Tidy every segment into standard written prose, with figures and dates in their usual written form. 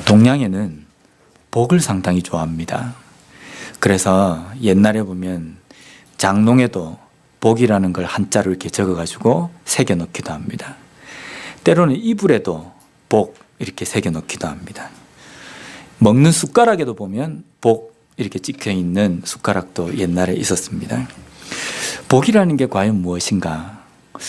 동양에는 복을 상당히 좋아합니다. 그래서 옛날에 보면 장롱에도 복이라는 걸 한자로 이렇게 적어가지고 새겨 넣기도 합니다. 때로는 이불에도 복 이렇게 새겨 넣기도 합니다. 먹는 숟가락에도 보면 복 이렇게 찍혀 있는 숟가락도 옛날에 있었습니다. 복이라는 게 과연 무엇인가?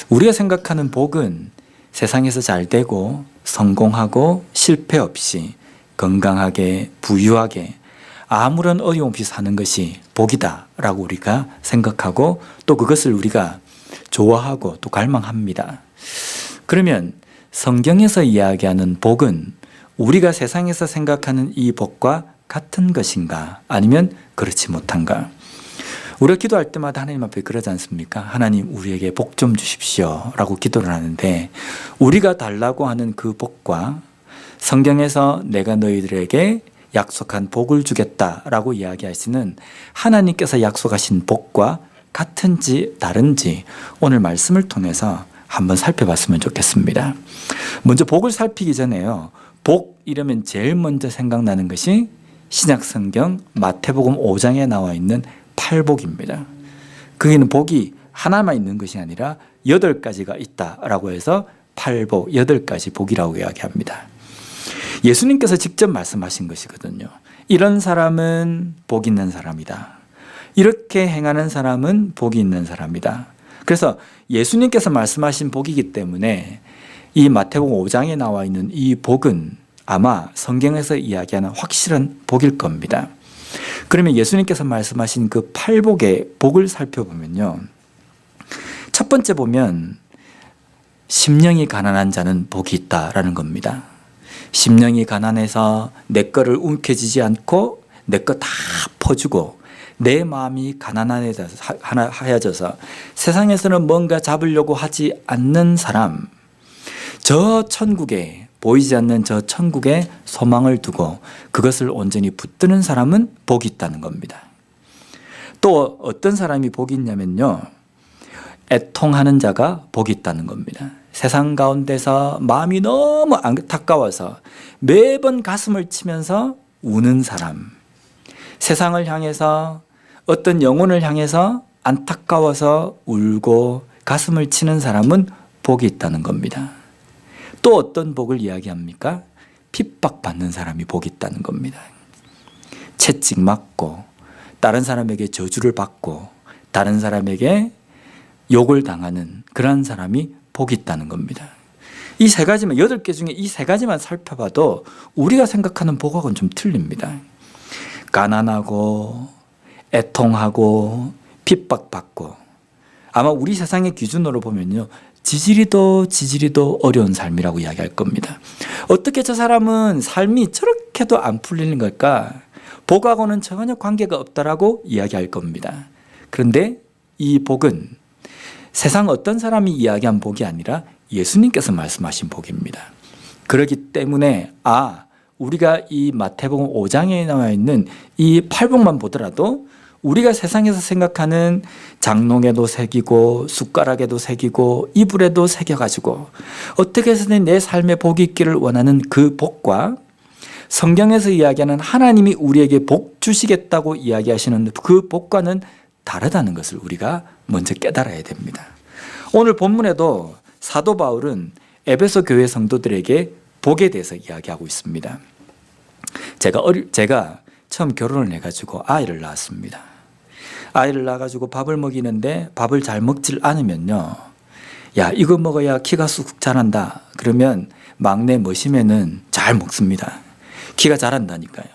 우리가 생각하는 복은 세상에서 잘 되고 성공하고 실패 없이 건강하게 부유하게 아무런 어려움 없이 사는 것이 복이다 라고 우리가 생각하고 또 그것을 우리가 좋아하고 또 갈망합니다. 그러면 성경에서 이야기하는 복은 우리가 세상에서 생각하는 이 복과 같은 것인가 아니면 그렇지 못한가? 우리가 기도할 때마다 하나님 앞에 그러지 않습니까? 하나님 우리에게 복 좀 주십시오 라고 기도를 하는데 우리가 달라고 하는 그 복과 성경에서 내가 너희들에게 약속한 복을 주겠다라고 이야기하시는 하나님께서 약속하신 복과 같은지 다른지 오늘 말씀을 통해서 한번 살펴봤으면 좋겠습니다. 먼저 복을 살피기 전에요. 복 이러면 제일 먼저 생각나는 것이 신약성경 마태복음 5장에 나와 있는 팔복입니다. 거기는 복이 하나만 있는 것이 아니라 8가지가 있다라고 해서 팔복, 8가지 복이라고 이야기합니다. 예수님께서 직접 말씀하신 것이거든요. 이런 사람은 복 있는 사람이다. 이렇게 행하는 사람은 복이 있는 사람이다. 그래서 예수님께서 말씀하신 복이기 때문에 이 마태복음 5장에 나와 있는 이 복은 아마 성경에서 이야기하는 확실한 복일 겁니다. 그러면 예수님께서 말씀하신 그 팔복의 복을 살펴보면요. 첫 번째 보면 심령이 가난한 자는 복이 있다라는 겁니다. 심령이 가난해서 내 거를 움켜쥐지 않고 내 거 다 퍼주고 내 마음이 가난하여져서 세상에서는 뭔가 잡으려고 하지 않는 사람, 저 천국에 보이지 않는 저 천국에 소망을 두고 그것을 온전히 붙드는 사람은 복이 있다는 겁니다. 또 어떤 사람이 복이 있냐면요. 애통하는 자가 복이 있다는 겁니다. 세상 가운데서 마음이 너무 안타까워서 매번 가슴을 치면서 우는 사람, 세상을 향해서 어떤 영혼을 향해서 안타까워서 울고 가슴을 치는 사람은 복이 있다는 겁니다. 또 어떤 복을 이야기합니까? 핍박받는 사람이 복이 있다는 겁니다. 채찍 맞고 다른 사람에게 저주를 받고 다른 사람에게 욕을 당하는 그런 사람이 복이 있다는 겁니다. 이 세 가지만, 8개 중에 이 세 가지만 살펴봐도 우리가 생각하는 복하고는 좀 틀립니다. 가난하고 애통하고 핍박받고 아마 우리 세상의 기준으로 보면요. 지지리도 어려운 삶이라고 이야기할 겁니다. 어떻게 저 사람은 삶이 저렇게도 안 풀리는 걸까? 복하고는 전혀 관계가 없다라고 이야기할 겁니다. 그런데 이 복은 세상 어떤 사람이 이야기한 복이 아니라 예수님께서 말씀하신 복입니다. 그렇기 때문에 우리가 이 마태복음 5장에 나와 있는 이 팔복만 보더라도 우리가 세상에서 생각하는 장롱에도 새기고 숟가락에도 새기고 이불에도 새겨가지고 어떻게 해서든 내 삶에 복이 있기를 원하는 그 복과 성경에서 이야기하는 하나님이 우리에게 복 주시겠다고 이야기하시는 그 복과는 다르다는 것을 우리가 먼저 깨달아야 됩니다. 오늘 본문에도 사도 바울은 에베소 교회 성도들에게 복에 대해서 이야기하고 있습니다. 제가 처음 결혼을 해가지고 아이를 낳았습니다. 아이를 낳아가지고 밥을 먹이는데 밥을 잘 먹질 않으면요. 야, 이거 먹어야 키가 쑥 자란다. 그러면 막내 머시매는 잘 먹습니다. 키가 자란다니까요.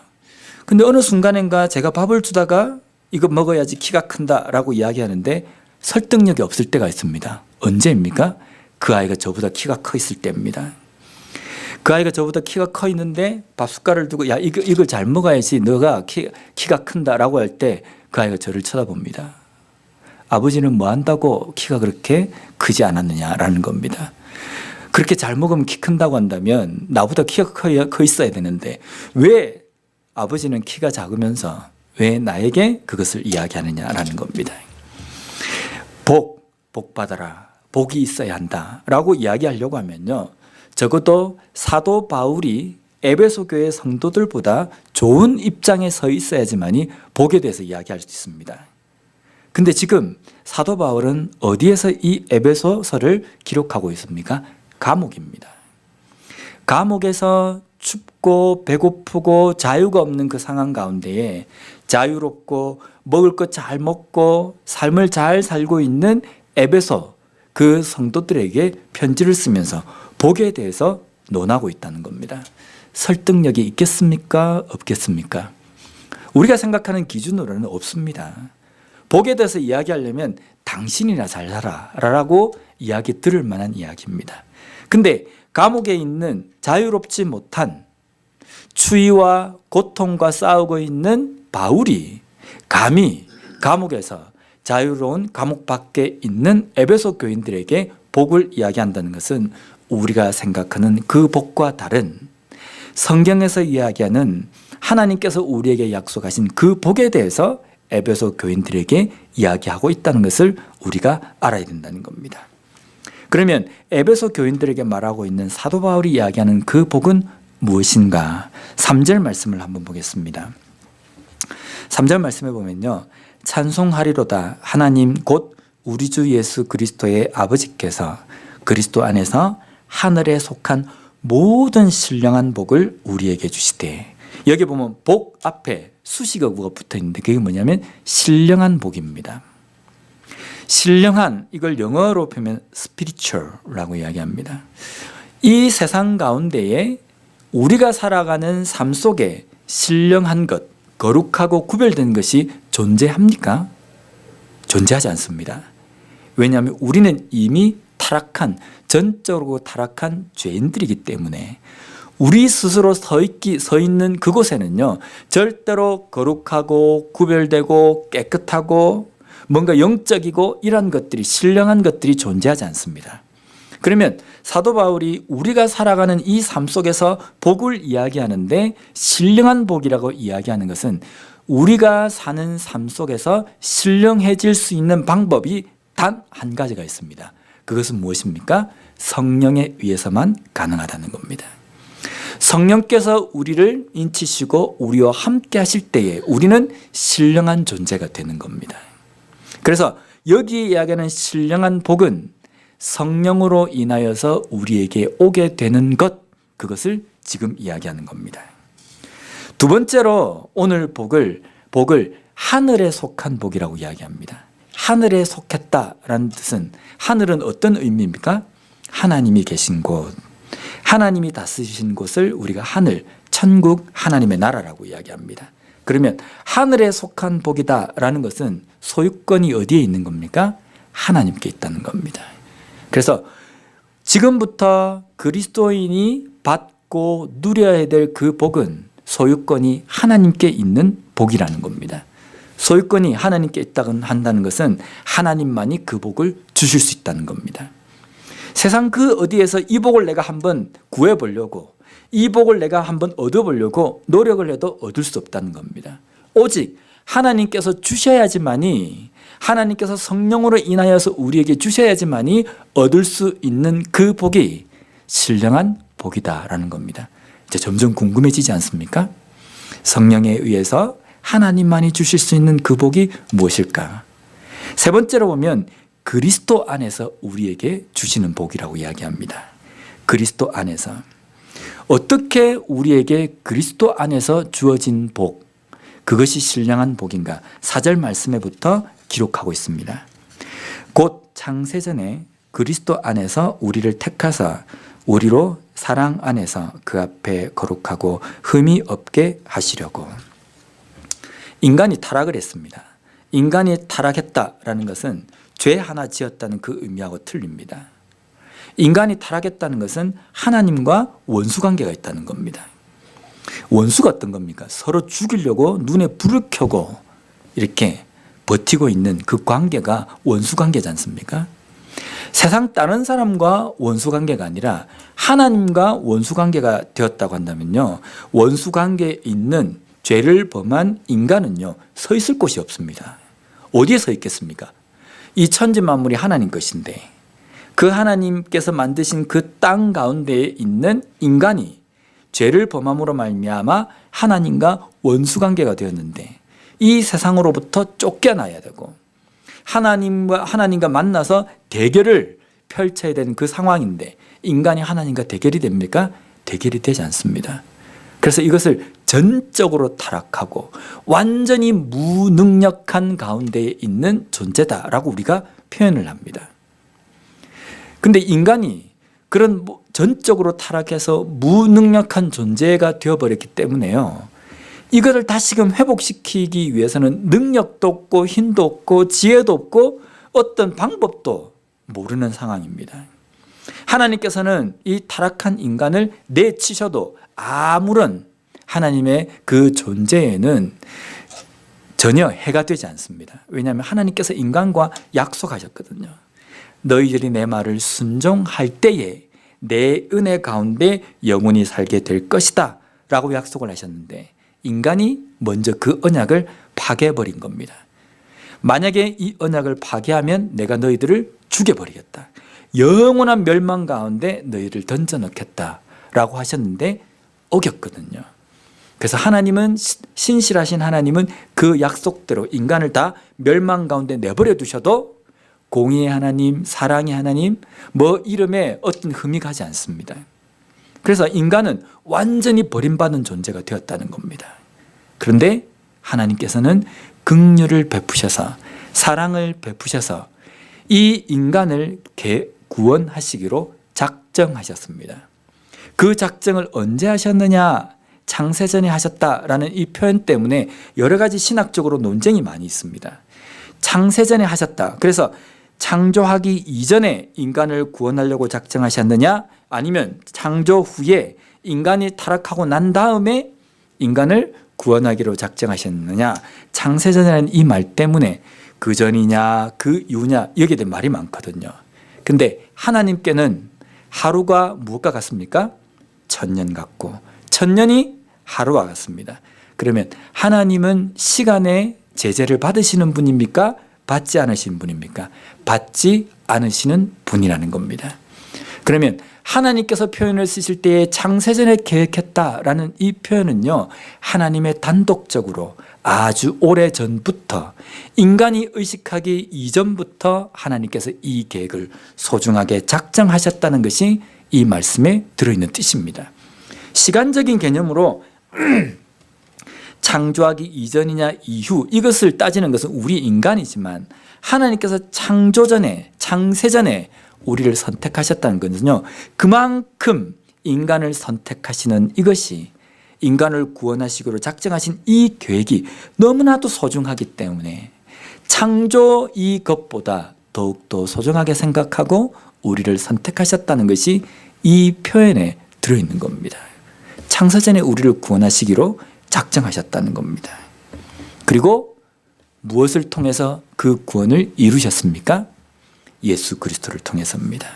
근데 어느 순간인가 제가 밥을 주다가 이거 먹어야지 키가 큰다라고 이야기하는데 설득력이 없을 때가 있습니다. 언제입니까? 그 아이가 저보다 키가 커 있을 때입니다. 그 아이가 저보다 키가 커 있는데 밥 숟갈을 두고 야, 이걸 잘 먹어야지 너가 키가 큰다라고 할 때 그 아이가 저를 쳐다봅니다. 아버지는 뭐 한다고 키가 그렇게 크지 않았느냐라는 겁니다. 그렇게 잘 먹으면 키 큰다고 한다면 나보다 키가 커 있어야 되는데 왜 아버지는 키가 작으면서 왜 나에게 그것을 이야기하느냐라는 겁니다. 복 받아라. 복이 있어야 한다라고 이야기하려고 하면요. 적어도 사도 바울이 에베소 교회 성도들보다 좋은 입장에 서 있어야지만이 복에 대해서 이야기할 수 있습니다. 근데 지금 사도 바울은 어디에서 이 에베소서를 기록하고 있습니까? 감옥입니다. 감옥에서 춥고 배고프고 자유가 없는 그 상황 가운데에 자유롭고 먹을 것 잘 먹고 삶을 잘 살고 있는 에베소 그 성도들에게 편지를 쓰면서 복에 대해서 논하고 있다는 겁니다. 설득력이 있겠습니까? 없겠습니까? 우리가 생각하는 기준으로는 없습니다. 복에 대해서 이야기하려면 당신이나 잘 살아 라고 이야기 들을 만한 이야기입니다. 근데 감옥에 있는 자유롭지 못한 추위와 고통과 싸우고 있는 바울이 감히 감옥에서 자유로운 감옥 밖에 있는 에베소 교인들에게 복을 이야기한다는 것은 우리가 생각하는 그 복과 다른 성경에서 이야기하는 하나님께서 우리에게 약속하신 그 복에 대해서 에베소 교인들에게 이야기하고 있다는 것을 우리가 알아야 된다는 겁니다. 그러면 에베소 교인들에게 말하고 있는 사도 바울이 이야기하는 그 복은 무엇인가? 3절 말씀을 한번 보겠습니다. 3절 말씀에 보면요, 찬송하리로다 하나님 곧 우리 주 예수 그리스도의 아버지께서 그리스도 안에서 하늘에 속한 모든 신령한 복을 우리에게 주시되, 여기 보면 복 앞에 수식어구가 붙어 있는데 그게 뭐냐면 신령한 복입니다. 신령한, 이걸 영어로 표면 spiritual라고 이야기합니다. 이 세상 가운데에 우리가 살아가는 삶 속에 신령한 것, 거룩하고 구별된 것이 존재합니까? 존재하지 않습니다. 왜냐하면 우리는 이미 타락한, 전적으로 타락한 죄인들이기 때문에 우리 스스로 서 있는 그곳에는요, 절대로 거룩하고 구별되고 깨끗하고 뭔가 영적이고 이런 것들이, 신령한 것들이 존재하지 않습니다. 그러면 사도 바울이 우리가 살아가는 이 삶 속에서 복을 이야기하는데 신령한 복이라고 이야기하는 것은 우리가 사는 삶 속에서 신령해질 수 있는 방법이 단 한 가지가 있습니다. 그것은 무엇입니까? 성령에 의해서만 가능하다는 겁니다. 성령께서 우리를 인치시고 우리와 함께 하실 때에 우리는 신령한 존재가 되는 겁니다. 그래서 여기에 이야기하는 신령한 복은 성령으로 인하여서 우리에게 오게 되는 것, 그것을 지금 이야기하는 겁니다. 두 번째로 오늘 복을 하늘에 속한 복이라고 이야기합니다. 하늘에 속했다라는 뜻은, 하늘은 어떤 의미입니까? 하나님이 계신 곳, 하나님이 다스리신 곳을 우리가 하늘, 천국, 하나님의 나라라고 이야기합니다. 그러면 하늘에 속한 복이다라는 것은 소유권이 어디에 있는 겁니까? 하나님께 있다는 겁니다. 그래서 지금부터 그리스도인이 받고 누려야 될 그 복은 소유권이 하나님께 있는 복이라는 겁니다. 소유권이 하나님께 있다고 한다는 것은 하나님만이 그 복을 주실 수 있다는 겁니다. 세상 그 어디에서 이 복을 내가 한번 구해보려고, 이 복을 내가 한번 얻어보려고 노력을 해도 얻을 수 없다는 겁니다. 오직 하나님께서 주셔야지만이, 하나님께서 성령으로 인하여서 우리에게 주셔야지만이 얻을 수 있는 그 복이 신령한 복이다라는 겁니다. 이제 점점 궁금해지지 않습니까? 성령에 의해서 하나님만이 주실 수 있는 그 복이 무엇일까? 세 번째로 보면 그리스도 안에서 우리에게 주시는 복이라고 이야기합니다. 그리스도 안에서. 어떻게 우리에게 그리스도 안에서 주어진 복, 그것이 신령한 복인가? 4절 말씀에부터 기록하고 있습니다. 곧 창세전에 그리스도 안에서 우리를 택하사 우리로 사랑 안에서 그 앞에 거룩하고 흠이 없게 하시려고. 인간이 타락을 했습니다. 인간이 타락했다라는 것은 죄 하나 지었다는 그 의미하고 틀립니다. 인간이 타락했다는 것은 하나님과 원수관계가 있다는 겁니다. 원수가 어떤 겁니까? 서로 죽이려고 눈에 불을 켜고 이렇게 버티고 있는 그 관계가 원수관계지 않습니까? 세상 다른 사람과 원수관계가 아니라 하나님과 원수관계가 되었다고 한다면요, 원수관계에 있는 죄를 범한 인간은요, 서 있을 곳이 없습니다. 어디에 서 있겠습니까? 이 천지 만물이 하나님 것인데 그 하나님께서 만드신 그 땅 가운데에 있는 인간이 죄를 범함으로 말미암아 하나님과 원수관계가 되었는데 이 세상으로부터 쫓겨나야 되고 하나님과 만나서 대결을 펼쳐야 되는 그 상황인데 인간이 하나님과 대결이 됩니까? 대결이 되지 않습니다. 그래서 이것을 전적으로 타락하고 완전히 무능력한 가운데 있는 존재다라고 우리가 표현을 합니다. 근데 인간이 그런 전적으로 타락해서 무능력한 존재가 되어버렸기 때문에요, 이거를 다시금 회복시키기 위해서는 능력도 없고 힘도 없고 지혜도 없고 어떤 방법도 모르는 상황입니다. 하나님께서는 이 타락한 인간을 내치셔도 아무런 하나님의 그 존재에는 전혀 해가 되지 않습니다. 왜냐하면 하나님께서 인간과 약속하셨거든요. 너희들이 내 말을 순종할 때에 내 은혜 가운데 영원히 살게 될 것이다 라고 약속을 하셨는데 인간이 먼저 그 언약을 파괴해버린 겁니다. 만약에 이 언약을 파괴하면 내가 너희들을 죽여버리겠다, 영원한 멸망 가운데 너희를 던져넣겠다 라고 하셨는데 어겼거든요. 그래서 하나님은, 신실하신 하나님은 그 약속대로 인간을 다 멸망 가운데 내버려 두셔도 공의의 하나님, 사랑의 하나님, 이름에 어떤 흠이 가지 않습니다. 그래서 인간은 완전히 버림받은 존재가 되었다는 겁니다. 그런데 하나님께서는 긍휼을 베푸셔서, 사랑을 베푸셔서 이 인간을 구원하시기로 작정하셨습니다. 그 작정을 언제 하셨느냐? 창세전에 하셨다라는 이 표현 때문에 여러 가지 신학적으로 논쟁이 많이 있습니다. 창세전에 하셨다. 그래서 창조하기 이전에 인간을 구원하려고 작정하셨느냐? 아니면 창조 후에 인간이 타락하고 난 다음에 인간을 구원하기로 작정하셨느냐? 창세전이라는 이 말 때문에 그 전이냐 그 이후냐 여기에 대해 말이 많거든요. 근데 하나님께는 하루가 무엇과 같습니까? 1000년 같고 1000년이 하루와 같습니다. 그러면 하나님은 시간의 제재를 받으시는 분입니까? 받지 않으시는 분입니까? 받지 않으시는 분이라는 겁니다. 그러면 하나님께서 표현을 쓰실 때에 창세전에 계획했다라는 이 표현은요, 하나님의 단독적으로 아주 오래전부터, 인간이 의식하기 이전부터 하나님께서 이 계획을 소중하게 작정하셨다는 것이 이 말씀에 들어있는 뜻입니다. 시간적인 개념으로 창조하기 이전이냐 이후 이것을 따지는 것은 우리 인간이지만 하나님께서 창조전에, 창세전에 우리를 선택하셨다는 것은요, 그만큼 인간을 선택하시는 이것이, 인간을 구원하시기로 작정하신 이 계획이 너무나도 소중하기 때문에 창조 이것보다 더욱더 소중하게 생각하고 우리를 선택하셨다는 것이 이 표현에 들어있는 겁니다. 창세전에 우리를 구원하시기로 작정하셨다는 겁니다. 그리고 무엇을 통해서 그 구원을 이루셨습니까? 예수 그리스도를 통해서입니다.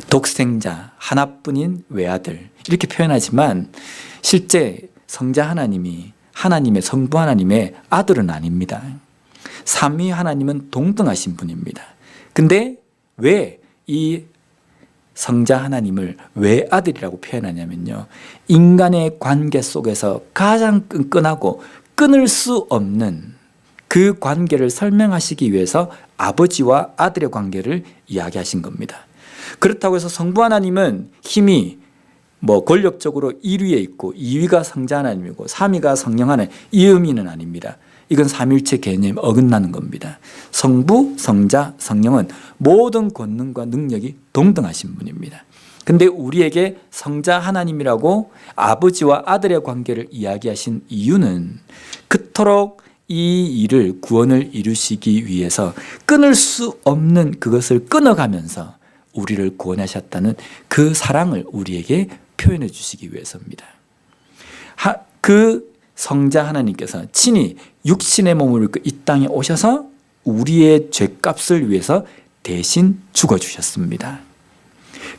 독생자 하나뿐인 외아들 이렇게 표현하지만 실제 성자 하나님이 하나님의, 성부 하나님의 아들은 아닙니다. 삼위 하나님은 동등하신 분입니다. 근데 왜 이 성자 하나님을 외아들이라고 표현하냐면요, 인간의 관계 속에서 가장 끈끈하고 끊을 수 없는 그 관계를 설명하시기 위해서 아버지와 아들의 관계를 이야기하신 겁니다. 그렇다고 해서 성부 하나님은 힘이 권력적으로 1위에 있고 2위가 성자 하나님이고 3위가 성령 하나님, 이 의미는 아닙니다. 이건 삼위일체 개념에 어긋나는 겁니다. 성부, 성자, 성령은 모든 권능과 능력이 동등하신 분입니다. 근데 우리에게 성자 하나님이라고 아버지와 아들의 관계를 이야기하신 이유는 그토록 이 일을, 구원을 이루시기 위해서 끊을 수 없는 그것을 끊어가면서 우리를 구원하셨다는 그 사랑을 우리에게 표현해 주시기 위해서입니다. 그 성자 하나님께서 친히 육신의 몸을 입고 이 땅에 오셔서 우리의 죄값을 위해서 대신 죽어주셨습니다.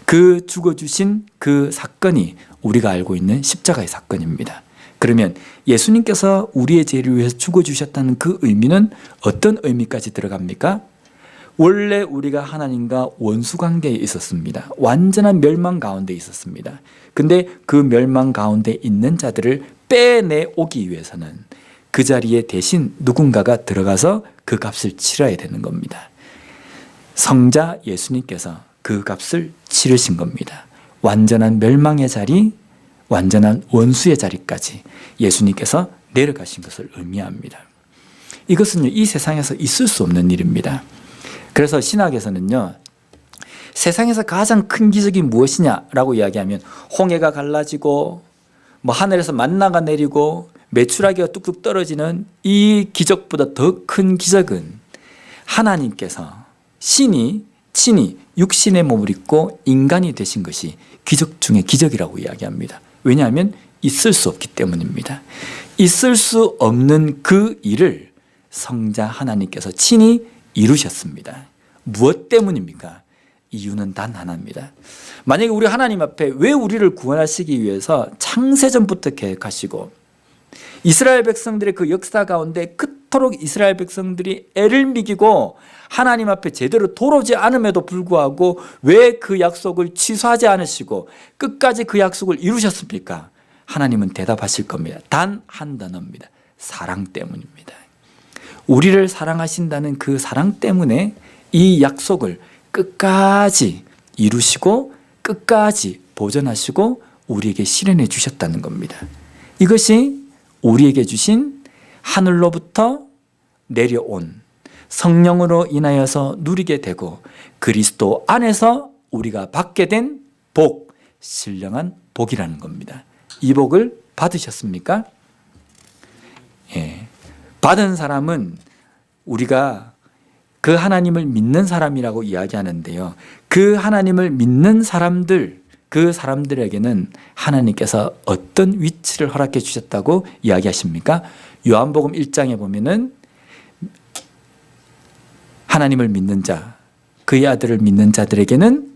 그 죽어주신 그 사건이 우리가 알고 있는 십자가의 사건입니다. 그러면 예수님께서 우리의 죄를 위해서 죽어주셨다는 그 의미는 어떤 의미까지 들어갑니까? 원래 우리가 하나님과 원수관계에 있었습니다. 완전한 멸망 가운데 있었습니다. 근데 그 멸망 가운데 있는 자들을 빼내오기 위해서는 그 자리에 대신 누군가가 들어가서 그 값을 치러야 되는 겁니다. 성자 예수님께서 그 값을 치르신 겁니다. 완전한 멸망의 자리, 완전한 원수의 자리까지 예수님께서 내려가신 것을 의미합니다. 이것은요, 이 세상에서 있을 수 없는 일입니다. 그래서 신학에서는요, 세상에서 가장 큰 기적이 무엇이냐라고 이야기하면 홍해가 갈라지고 하늘에서 만나가 내리고 메추라기가 뚝뚝 떨어지는 이 기적보다 더 큰 기적은 하나님께서 신이 친히 육신의 몸을 입고 인간이 되신 것이 기적 중에 기적이라고 이야기합니다. 왜냐하면 있을 수 없기 때문입니다. 있을 수 없는 그 일을 성자 하나님께서 친히 이루셨습니다. 무엇 때문입니까? 이유는 단 하나입니다. 만약에 우리 하나님 앞에 왜 우리를 구원하시기 위해서 창세전부터 계획하시고 이스라엘 백성들의 그 역사 가운데 그토록 이스라엘 백성들이 애를 미기고 하나님 앞에 제대로 돌아오지 않음에도 불구하고 왜 그 약속을 취소하지 않으시고 끝까지 그 약속을 이루셨습니까? 하나님은 대답하실 겁니다. 단 한 단어입니다. 사랑 때문입니다. 우리를 사랑하신다는 그 사랑 때문에 이 약속을 끝까지 이루시고 끝까지 보존하시고 우리에게 실현해 주셨다는 겁니다. 이것이 우리에게 주신 하늘로부터 내려온 성령으로 인하여서 누리게 되고 그리스도 안에서 우리가 받게 된 복, 신령한 복이라는 겁니다. 이 복을 받으셨습니까? 예. 받은 사람은 우리가 그 하나님을 믿는 사람이라고 이야기하는데요. 그 하나님을 믿는 사람들, 그 사람들에게는 하나님께서 어떤 위치를 허락해 주셨다고 이야기하십니까? 요한복음 1장에 보면은 하나님을 믿는 자, 그의 아들을 믿는 자들에게는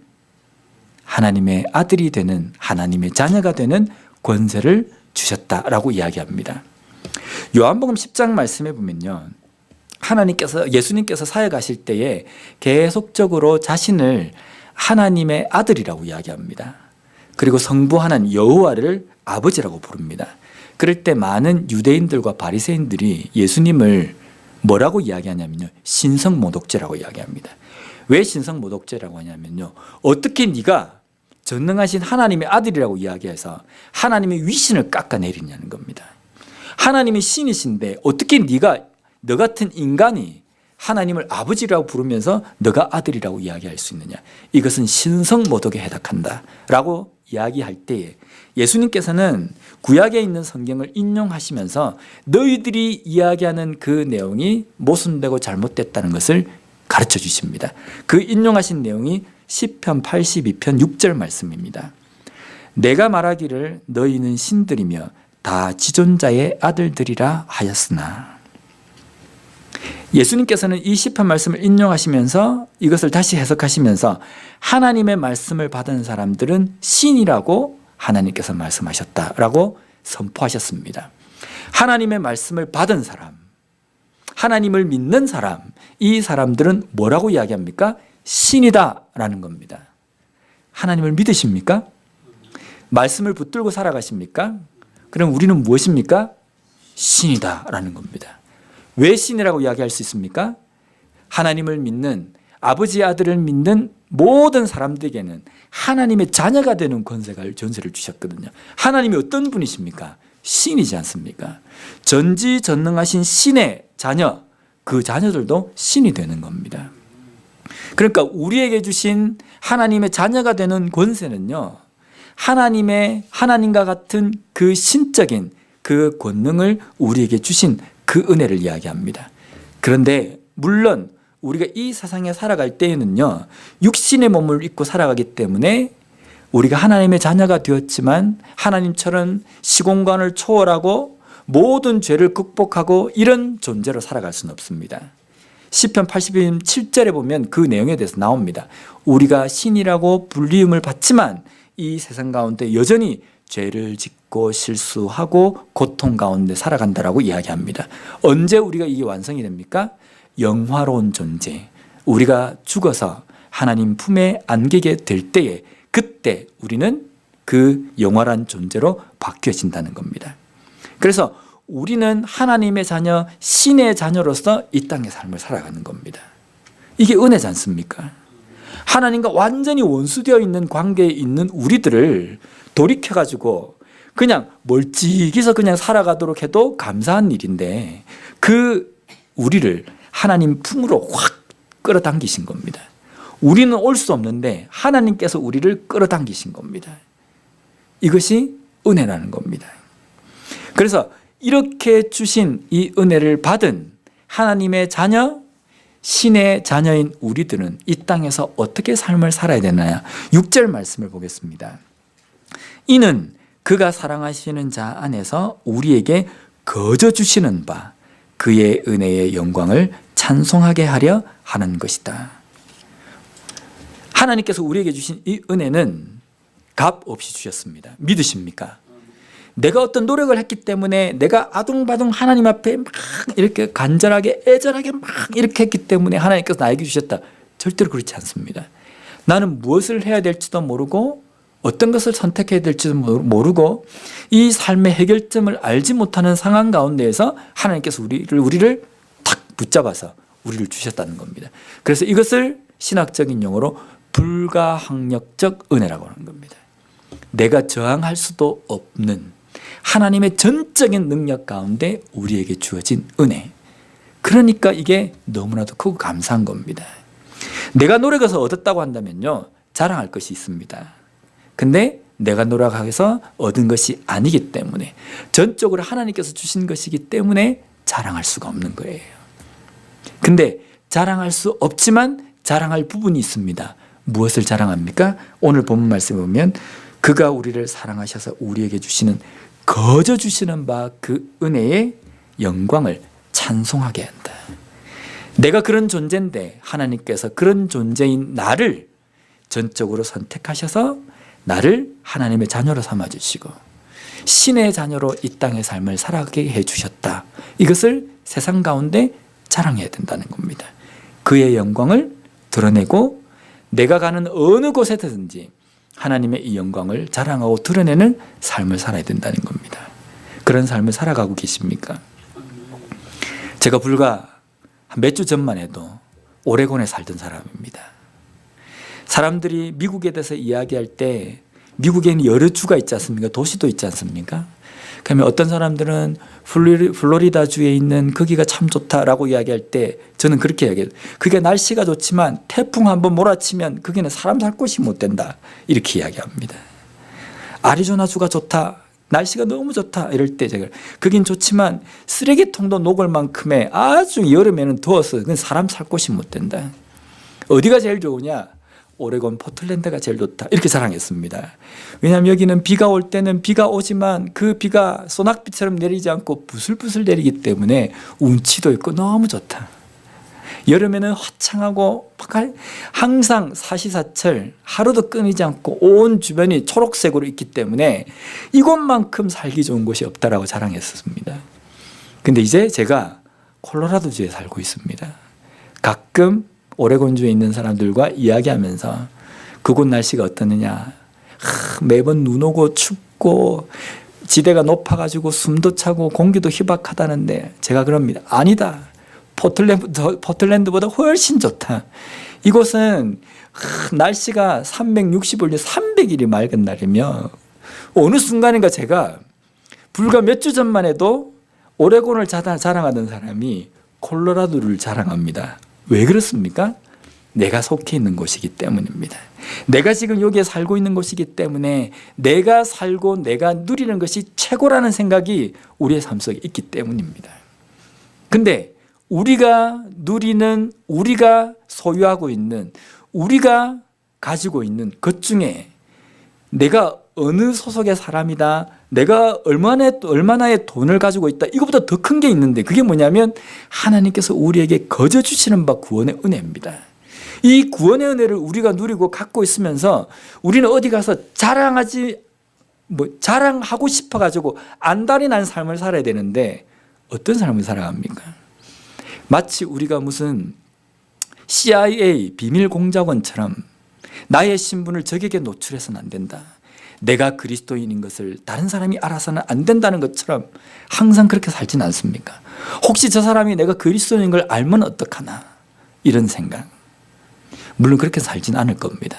하나님의 아들이 되는, 하나님의 자녀가 되는 권세를 주셨다라고 이야기합니다. 요한복음 10장 말씀에 보면요, 예수님께서 사역하실 때에 계속적으로 자신을 하나님의 아들이라고 이야기합니다. 그리고 성부 하나님 여호와를 아버지라고 부릅니다. 그럴 때 많은 유대인들과 바리새인들이 예수님을 뭐라고 이야기하냐면요, 신성모독죄라고 이야기합니다. 왜 신성모독죄라고 하냐면요, 어떻게 네가 전능하신 하나님의 아들이라고 이야기해서 하나님의 위신을 깎아내리냐는 겁니다. 하나님이 신이신데 어떻게 네가 너 같은 인간이 하나님을 아버지라고 부르면서 너가 아들이라고 이야기할 수 있느냐. 이것은 신성모독에 해당한다라고 이야기할 때에 예수님께서는 구약에 있는 성경을 인용하시면서 너희들이 이야기하는 그 내용이 모순되고 잘못됐다는 것을 가르쳐 주십니다. 그 인용하신 내용이 시편 82편 6절 말씀입니다. 내가 말하기를 너희는 신들이며 다 지존자의 아들들이라 하였으나, 예수님께서는 이 시편 말씀을 인용하시면서 이것을 다시 해석하시면서 하나님의 말씀을 받은 사람들은 신이라고 하나님께서 말씀하셨다라고 선포하셨습니다. 하나님의 말씀을 받은 사람, 하나님을 믿는 사람, 이 사람들은 뭐라고 이야기합니까? 신이다라는 겁니다. 하나님을 믿으십니까? 말씀을 붙들고 살아가십니까? 그럼 우리는 무엇입니까? 신이다라는 겁니다. 왜 신이라고 이야기할 수 있습니까? 하나님을 믿는, 아버지 아들을 믿는 모든 사람들에게는 하나님의 자녀가 되는 전세를 주셨거든요. 하나님이 어떤 분이십니까? 신이지 않습니까? 전지전능하신 신의 자녀, 그 자녀들도 신이 되는 겁니다. 그러니까 우리에게 주신 하나님의 자녀가 되는 권세는요, 하나님과 같은 그 신적인 그 권능을 우리에게 주신 그 은혜를 이야기합니다. 그런데 물론 우리가 이 세상에 살아갈 때에는요, 육신의 몸을 입고 살아가기 때문에 우리가 하나님의 자녀가 되었지만 하나님처럼 시공간을 초월하고 모든 죄를 극복하고 이런 존재로 살아갈 수는 없습니다. 시편 82편 7절에 보면 그 내용에 대해서 나옵니다. 우리가 신이라고 불리움을 받지만 이 세상 가운데 여전히 죄를 짓고 실수하고 고통 가운데 살아간다라고 이야기합니다. 언제 우리가 이게 완성이 됩니까? 영화로운 존재, 우리가 죽어서 하나님 품에 안기게 될 때에 그때 우리는 그 영원한 존재로 바뀌어진다는 겁니다. 그래서 우리는 하나님의 자녀, 신의 자녀로서 이 땅의 삶을 살아가는 겁니다. 이게 은혜지 않습니까? 하나님과 완전히 원수되어 있는 관계에 있는 우리들을 돌이켜가지고 그냥 멀찍이서 그냥 살아가도록 해도 감사한 일인데 그 우리를 하나님 품으로 확 끌어당기신 겁니다. 우리는 올 수 없는데 하나님께서 우리를 끌어당기신 겁니다. 이것이 은혜라는 겁니다. 그래서 이렇게 주신 이 은혜를 받은 하나님의 자녀, 신의 자녀인 우리들은 이 땅에서 어떻게 삶을 살아야 되나요? 6절 말씀을 보겠습니다. 이는 그가 사랑하시는 자 안에서 우리에게 거저 주시는 바 그의 은혜의 영광을 찬송하게 하려 하는 것이다. 하나님께서 우리에게 주신 이 은혜는 값 없이 주셨습니다. 믿으십니까? 내가 어떤 노력을 했기 때문에 내가 아둥바둥 하나님 앞에 막 이렇게 간절하게 애절하게 막 이렇게 했기 때문에 하나님께서 나에게 주셨다. 절대로 그렇지 않습니다. 나는 무엇을 해야 될지도 모르고 어떤 것을 선택해야 될지도 모르고 이 삶의 해결점을 알지 못하는 상황 가운데에서 하나님께서 우리를 탁 붙잡아서 우리를 주셨다는 겁니다. 그래서 이것을 신학적인 용어로 불가항력적 은혜라고 하는 겁니다. 내가 저항할 수도 없는 하나님의 전적인 능력 가운데 우리에게 주어진 은혜. 그러니까 이게 너무나도 크고 감사한 겁니다. 내가 노력해서 얻었다고 한다면요, 자랑할 것이 있습니다. 근데 내가 노력해서 얻은 것이 아니기 때문에 전적으로 하나님께서 주신 것이기 때문에 자랑할 수가 없는 거예요. 근데 자랑할 수 없지만 자랑할 부분이 있습니다. 무엇을 자랑합니까? 오늘 본문 말씀에 보면 그가 우리를 사랑하셔서 우리에게 주시는 거저 주시는 바 그 은혜의 영광을 찬송하게 한다. 내가 그런 존재인데 하나님께서 그런 존재인 나를 전적으로 선택하셔서 나를 하나님의 자녀로 삼아주시고 신의 자녀로 이 땅의 삶을 살아가게 해주셨다. 이것을 세상 가운데 자랑해야 된다는 겁니다. 그의 영광을 드러내고 내가 가는 어느 곳에든지 하나님의 이 영광을 자랑하고 드러내는 삶을 살아야 된다는 겁니다. 그런 삶을 살아가고 계십니까? 제가 불과 몇 주 전만 해도 오레곤에 살던 사람입니다. 사람들이 미국에 대해서 이야기할 때 미국에는 여러 주가 있지 않습니까? 도시도 있지 않습니까? 그러면 어떤 사람들은 플로리다 주에 있는 거기가 참 좋다라고 이야기할 때 저는 그렇게 이야기해요. 그게 날씨가 좋지만 태풍 한번 몰아치면 거기는 사람 살 곳이 못 된다. 이렇게 이야기합니다. 아리조나 주가 좋다. 날씨가 너무 좋다. 이럴 때 제가 거긴 좋지만 쓰레기통도 녹을 만큼의 아주 여름에는 더워서 그건 사람 살 곳이 못 된다. 어디가 제일 좋으냐? 오레곤 포틀랜드가 제일 좋다. 이렇게 자랑했습니다. 왜냐하면 여기는 비가 올 때는 비가 오지만 그 비가 소낙비처럼 내리지 않고 부슬부슬 내리기 때문에 운치도 있고 너무 좋다. 여름에는 화창하고 항상 사시사철 하루도 끊이지 않고 온 주변이 초록색으로 있기 때문에 이곳만큼 살기 좋은 곳이 없다라고 자랑했었습니다. 근데 이제 제가 콜로라도주에 살고 있습니다. 가끔 오레곤주에 있는 사람들과 이야기하면서 그곳 날씨가 어떠느냐, 매번 눈 오고 춥고 지대가 높아가지고 숨도 차고 공기도 희박하다는데 제가 그럽니다. 아니다. 포틀랜드보다 훨씬 좋다. 이곳은 날씨가 365일 300일이 맑은 날이며 어느 순간인가 제가 불과 몇 주 전만 해도 오레곤을 자랑하던 사람이 콜로라도를 자랑합니다. 왜 그렇습니까? 내가 속해 있는 곳이기 때문입니다. 내가 지금 여기에 살고 있는 곳이기 때문에 내가 살고 내가 누리는 것이 최고라는 생각이 우리의 삶 속에 있기 때문입니다. 근데 우리가 누리는, 우리가 소유하고 있는, 우리가 가지고 있는 것 중에 내가 어느 소속의 사람이다, 내가 얼마나의 돈을 가지고 있다, 이것보다 더 큰 게 있는데 그게 뭐냐면 하나님께서 우리에게 거저 주시는 바 구원의 은혜입니다. 이 구원의 은혜를 우리가 누리고 갖고 있으면서 우리는 어디 가서 자랑하고 싶어가지고 안달이 난 삶을 살아야 되는데 어떤 삶을 살아갑니까? 마치 우리가 무슨 CIA 비밀 공작원처럼 나의 신분을 적에게 노출해서는 안 된다. 내가 그리스도인인 것을 다른 사람이 알아서는 안 된다는 것처럼 항상 그렇게 살진 않습니까? 혹시 저 사람이 내가 그리스도인인 걸 알면 어떡하나 이런 생각. 물론 그렇게 살진 않을 겁니다.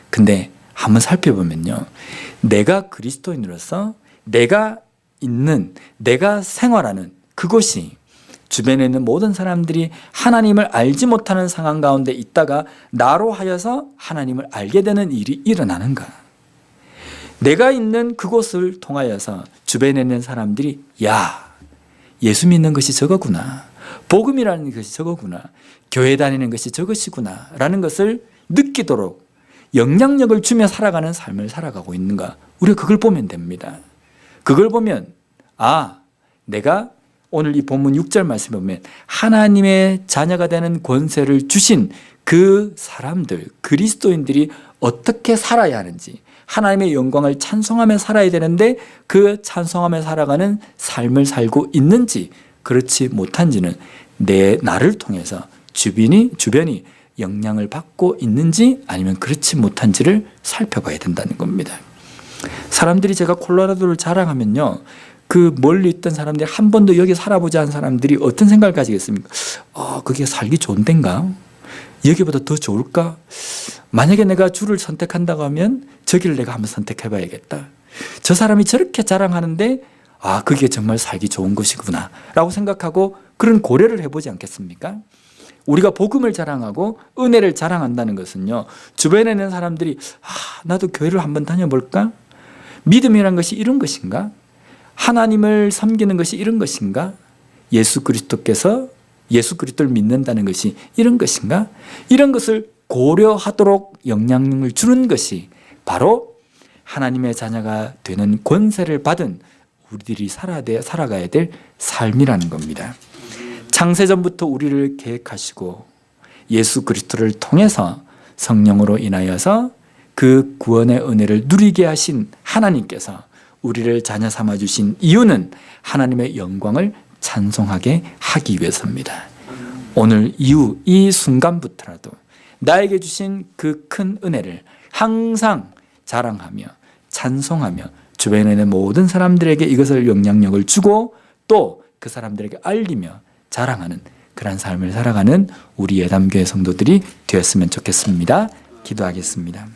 근데 한번 살펴보면요, 내가 그리스도인으로서 내가 있는, 내가 생활하는 그곳이 주변에 있는 모든 사람들이 하나님을 알지 못하는 상황 가운데 있다가 나로 하여서 하나님을 알게 되는 일이 일어나는가? 내가 있는 그곳을 통하여서 주변에 있는 사람들이 야, 예수 믿는 것이 저거구나, 복음이라는 것이 저거구나, 교회 다니는 것이 저것이구나 라는 것을 느끼도록 영향력을 주며 살아가는 삶을 살아가고 있는가? 우리가 그걸 보면 됩니다. 그걸 보면 내가 오늘 이 본문 6절 말씀을 보면 하나님의 자녀가 되는 권세를 주신 그 사람들, 그리스도인들이 어떻게 살아야 하는지, 하나님의 영광을 찬송하며 살아야 되는데 그 찬송하며 살아가는 삶을 살고 있는지 그렇지 못한지는 나를 통해서 주변이 영향을 받고 있는지 아니면 그렇지 못한지를 살펴봐야 된다는 겁니다. 사람들이 제가 콜로라도를 자랑하면요, 그 멀리 있던 사람들이 한 번도 여기 살아보지 않은 사람들이 어떤 생각을 가지겠습니까? 그게 살기 좋은 데인가? 여기보다 더 좋을까? 만약에 내가 주를 선택한다고 하면 저기를 내가 한번 선택해 봐야겠다. 저 사람이 저렇게 자랑하는데 그게 정말 살기 좋은 것이구나 라고 생각하고 그런 고려를 해보지 않겠습니까? 우리가 복음을 자랑하고 은혜를 자랑한다는 것은요, 주변에 있는 사람들이 나도 교회를 한번 다녀볼까? 믿음이란 것이 이런 것인가? 하나님을 섬기는 것이 이런 것인가? 예수 그리스도를 믿는다는 것이 이런 것인가? 이런 것을 고려하도록 영향력을 주는 것이 바로 하나님의 자녀가 되는 권세를 받은 우리들이 살아가야 될 삶이라는 겁니다. 창세전부터 우리를 계획하시고 예수 그리스도를 통해서 성령으로 인하여서 그 구원의 은혜를 누리게 하신 하나님께서 우리를 자녀 삼아 주신 이유는 하나님의 영광을 찬송하게 하기 위해서입니다. 오늘 이후 이 순간부터라도 나에게 주신 그 큰 은혜를 항상 자랑하며 찬송하며 주변에 있는 모든 사람들에게 이것을 영향력을 주고 또 그 사람들에게 알리며 자랑하는 그런 삶을 살아가는 우리 예담교회 성도들이 되었으면 좋겠습니다. 기도하겠습니다.